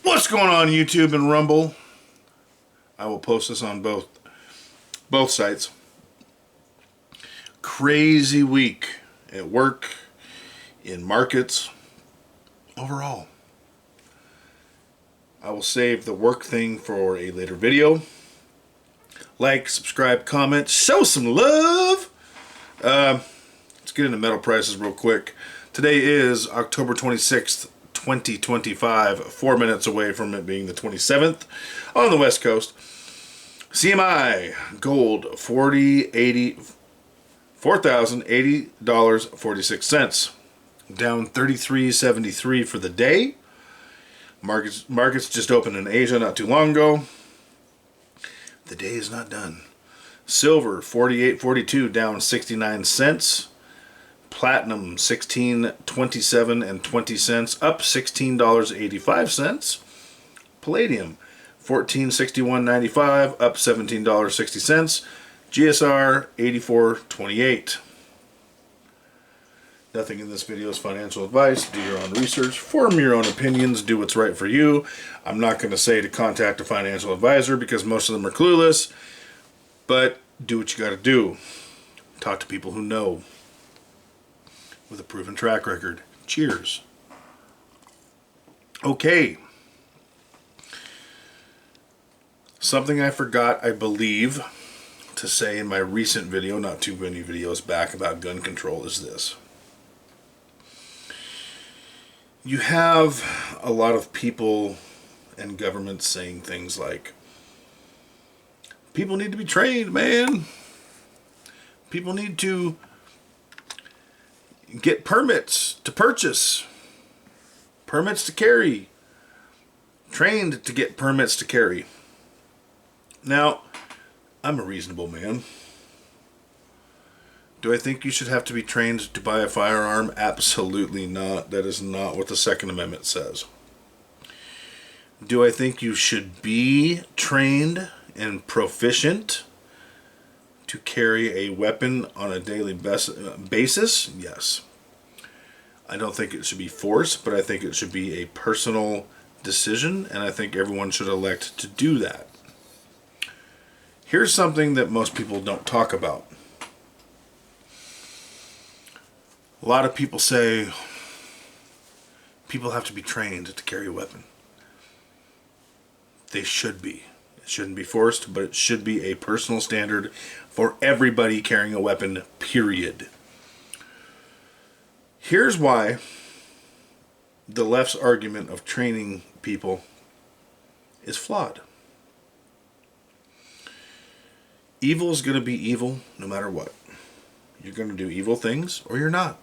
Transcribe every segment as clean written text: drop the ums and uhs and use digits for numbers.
What's going on YouTube and Rumble? I will post this on both sites. Crazy week at work, in markets, overall. I will save the work thing for a later video. Like, subscribe, comment, show some love. Let's get into metal prices real quick. Today is October 26th, 2025, 4 minutes away from it being the 27th on the West Coast. CMI gold $4,080.46, down 33.73 for the day. Markets just opened in Asia not too long ago. The day is not done. Silver 48.42, down 69 cents. Platinum 16.27 and 20 cents, up $16.85. Palladium 14.61.95, up $17.60. GSR 84.28. Nothing in this video is financial advice. Do your own research, form your own opinions, do what's right for you. I'm not going to say to contact a financial advisor because most of them are clueless, but do what you got to do. Talk to people who know, with a proven track record. Cheers. Okay. Something I forgot, I believe, to say in my recent video, not too many videos back, about gun control is this. You have a lot of people and governments saying things like, people need to be trained, man. People need to get permits to purchase, permits to carry, trained to get permits to carry. Now, I'm a reasonable man. Do I think you should have to be trained to buy a firearm? Absolutely not. That is not what the Second Amendment says. Do I think you should be trained and proficient to carry a weapon on a daily basis? Yes. I don't think it should be forced, but I think it should be a personal decision, and I think everyone should elect to do that. Here's something that most people don't talk about. A lot of people say people have to be trained to carry a weapon. They should be. It shouldn't be forced, but it should be a personal standard for everybody carrying a weapon, period. Here's why the left's argument of training people is flawed. Evil is going to be evil no matter what. You're going to do evil things or you're not.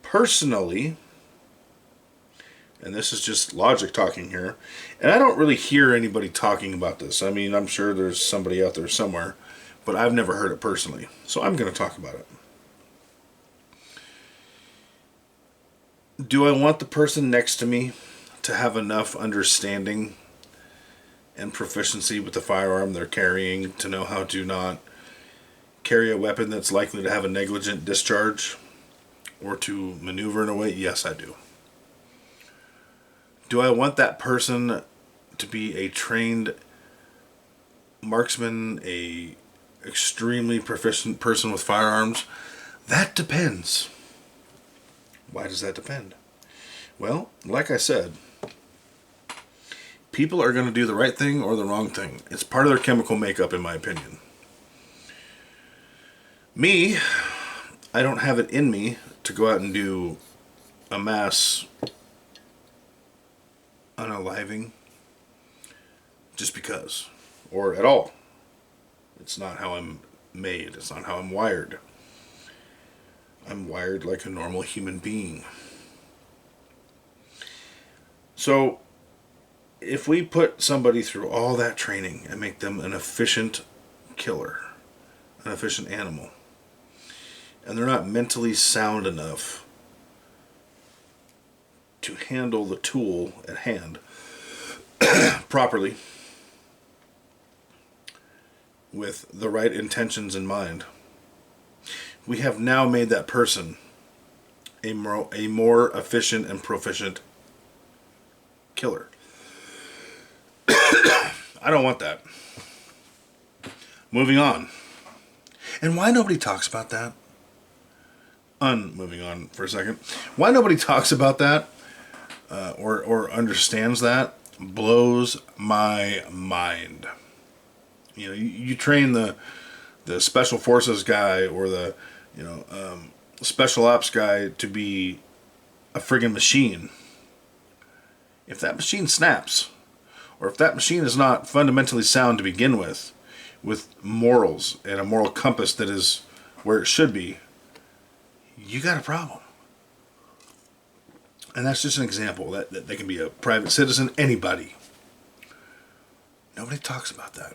Personally, and this is just logic talking here, and I don't really hear anybody talking about this. I mean, I'm sure there's somebody out there somewhere, but I've never heard it personally, so I'm going to talk about it. Do I want the person next to me to have enough understanding and proficiency with the firearm they're carrying to know how to not carry a weapon that's likely to have a negligent discharge or to maneuver in a way? Yes, I do. Do I want that person to be a trained marksman, a extremely proficient person with firearms? That depends. Why does that depend? Well, like I said, people are going to do the right thing or the wrong thing. It's part of their chemical makeup, in my opinion. Me, I don't have it in me to go out and do a mass unaliving just because, or at all. It's not how I'm made. It's not how I'm wired. I'm wired like a normal human being. So, if we put somebody through all that training and make them an efficient killer, an efficient animal, and they're not mentally sound enough to handle the tool at hand properly, with the right intentions in mind, we have now made that person a more efficient and proficient killer. I don't want that. Moving on. And why nobody talks about that? Moving on for a second. Why nobody talks about that or understands that blows my mind. You know, you train the special forces guy or the special ops guy to be a friggin' machine. If that machine snaps, or if that machine is not fundamentally sound to begin with morals and a moral compass that is where it should be, you got a problem. And that's just an example. That they can be a private citizen, anybody. Nobody talks about that.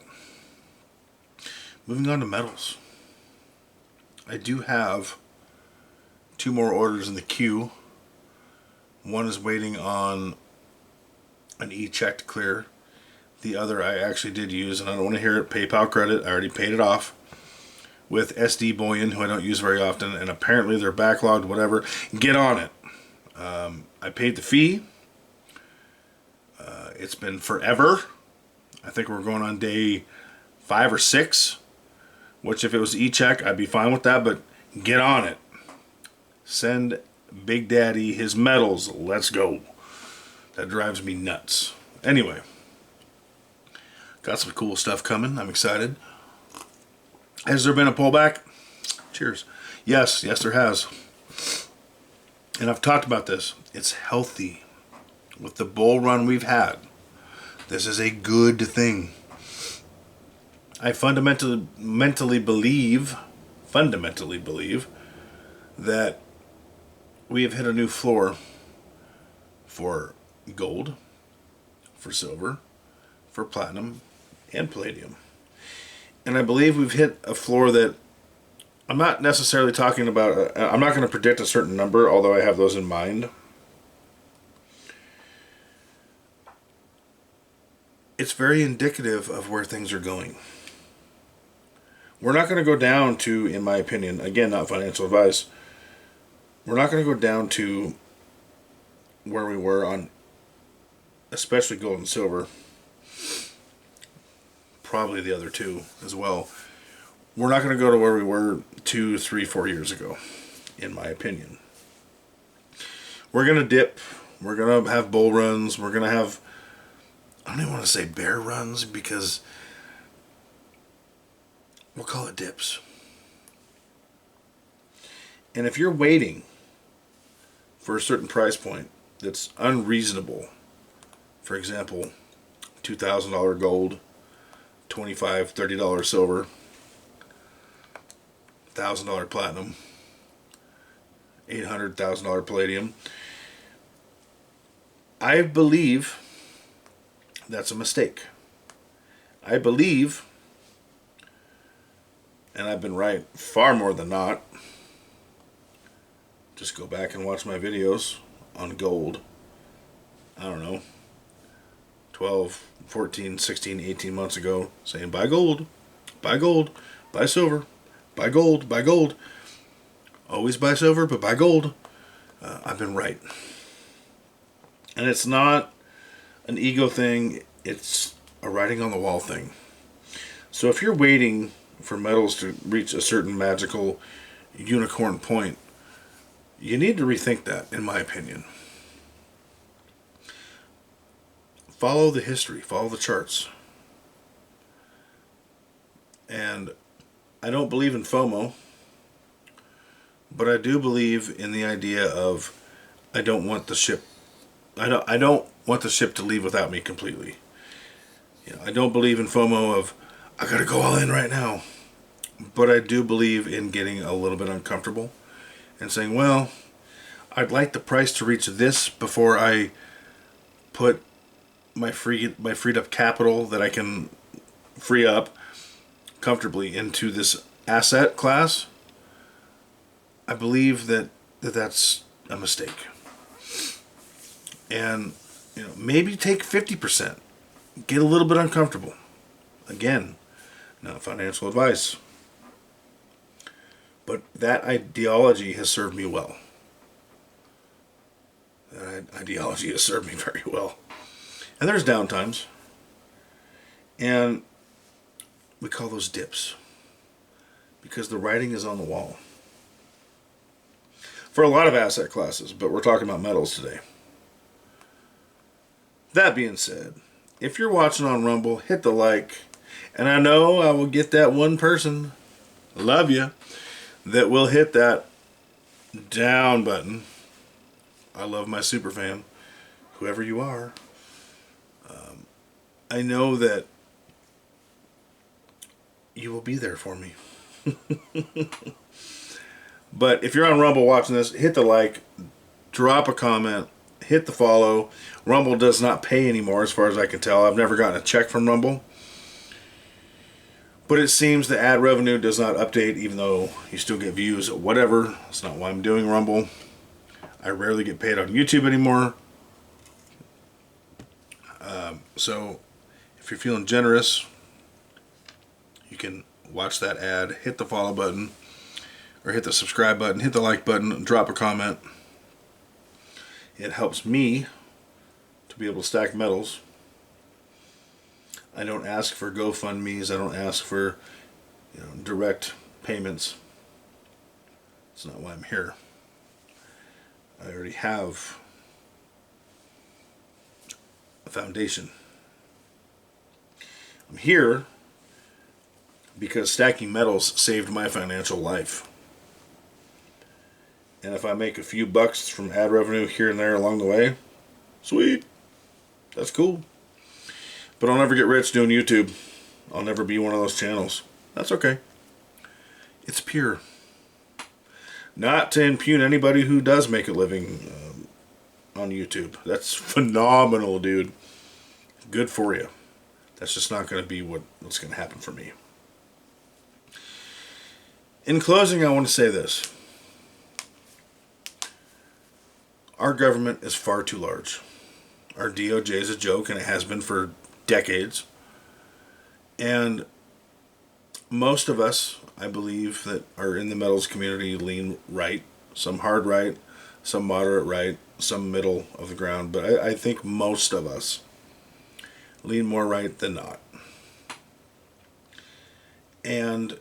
Moving on to metals. I do have 2 more orders in the queue. One is waiting on an e-check to clear. The other I actually did use, and I don't want to hear it. PayPal credit. I already paid it off with SD bullion, who I don't use very often, and apparently they're backlogged, whatever. Get on it. I paid the fee. It's been forever. I think we're going on day 5 or 6, which if it was e-check, I'd be fine with that, but get on it. Send Big Daddy his metals. Let's go. That drives me nuts. Anyway, got some cool stuff coming. I'm excited. Has there been a pullback? Cheers. Yes, there has. And I've talked about this. It's healthy. With the bull run we've had, this is a good thing. I fundamentally believe that we have hit a new floor for gold, for silver, for platinum, and palladium. And I believe we've hit a floor that I'm not necessarily talking about. I'm not going to predict a certain number, although I have those in mind. It's very indicative of where things are going. We're not going to go down to, in my opinion, again, not financial advice, we're not going to go down to where we were on, especially gold and silver, probably the other two as well. We're not going to go to where we were 2, 3, 4 years ago, in my opinion. We're going to dip. We're going to have bull runs. We're going to have, I don't even want to say bear runs, because we'll call it dips. And if you're waiting for a certain price point that's unreasonable, for example, $2,000 gold, $25, $30 silver, $1,000 platinum, $800,000 palladium, I believe that's a mistake. I believe, and I've been right far more than not, just go back and watch my videos on gold, I don't know, 12, 14, 16, 18 months ago, saying buy gold, buy silver, buy gold, always buy silver, but buy gold. I've been right. And it's not an ego thing, it's a writing on the wall thing. So if you're waiting for metals to reach a certain magical unicorn point, you need to rethink that, in my opinion. Follow the history, follow the charts. And I don't believe in FOMO, but I do believe in the idea of I don't want the ship to leave without me completely. I don't believe in FOMO of I gotta go all in right now. But I do believe in getting a little bit uncomfortable and saying, well, I'd like the price to reach this before I put my freed up capital that I can free up comfortably into this asset class. I believe that that's a mistake. And maybe take 50%. Get a little bit uncomfortable. Again, not financial advice. But that ideology has served me well. That ideology has served me very well. And there's downtimes. And we call those dips because the writing is on the wall for a lot of asset classes, but we're talking about metals today. That being said, if you're watching on Rumble, hit the like. And I know I will get that one person, love you, that will hit that down button. I love my super fan, whoever you are. I know that you will be there for me. But if you're on Rumble watching this, hit the like, drop a comment, hit the follow. Rumble does not pay anymore as far as I can tell. I've never gotten a check from Rumble. But it seems the ad revenue does not update even though you still get views. Whatever. That's not why I'm doing Rumble. I rarely get paid on YouTube anymore. So if you're feeling generous, you can watch that ad, hit the follow button, or hit the subscribe button, hit the like button, drop a comment. It helps me to be able to stack metals. I don't ask for GoFundMes. I don't ask for direct payments. That's not why I'm here. I already have a foundation. I'm here because stacking metals saved my financial life. And if I make a few bucks from ad revenue here and there along the way, sweet. That's cool. But I'll never get rich doing YouTube. I'll never be one of those channels. That's okay. It's pure. Not to impugn anybody who does make a living on YouTube. That's phenomenal, dude. Good for you. That's just not going to be what's going to happen for me. In closing, I want to say this. Our government is far too large. Our DOJ is a joke, and it has been for decades. And most of us, I believe, that are in the metals community lean right. Some hard right, some moderate right, some middle of the ground. But I think most of us lean more right than not. And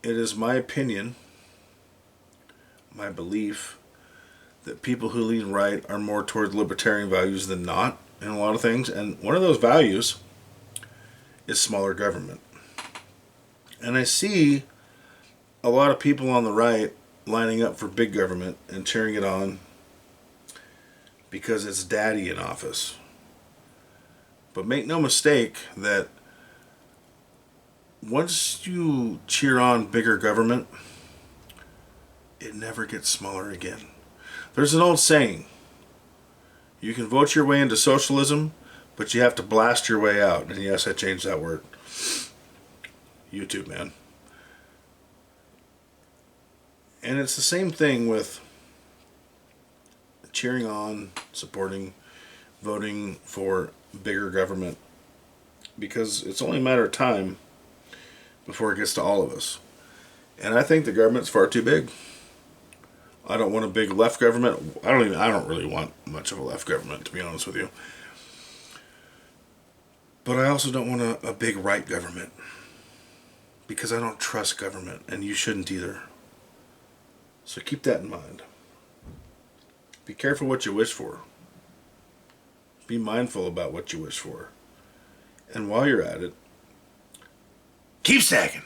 it is my opinion, my belief, that people who lean right are more toward libertarian values than not in a lot of things. And one of those values is smaller government. And I see a lot of people on the right lining up for big government and cheering it on because it's daddy in office. But make no mistake that once you cheer on bigger government, it never gets smaller again. There's an old saying, you can vote your way into socialism, but you have to blast your way out. And yes, I changed that word. YouTube, man. And it's the same thing with cheering on, supporting, voting for bigger government. Because it's only a matter of time before it gets to all of us. And I think the government's far too big. I don't want a big left government. I don't really want much of a left government, to be honest with you. But I also don't want a big right government. Because I don't trust government, and you shouldn't either. So keep that in mind. Be careful what you wish for. Be mindful about what you wish for. And while you're at it, keep stacking.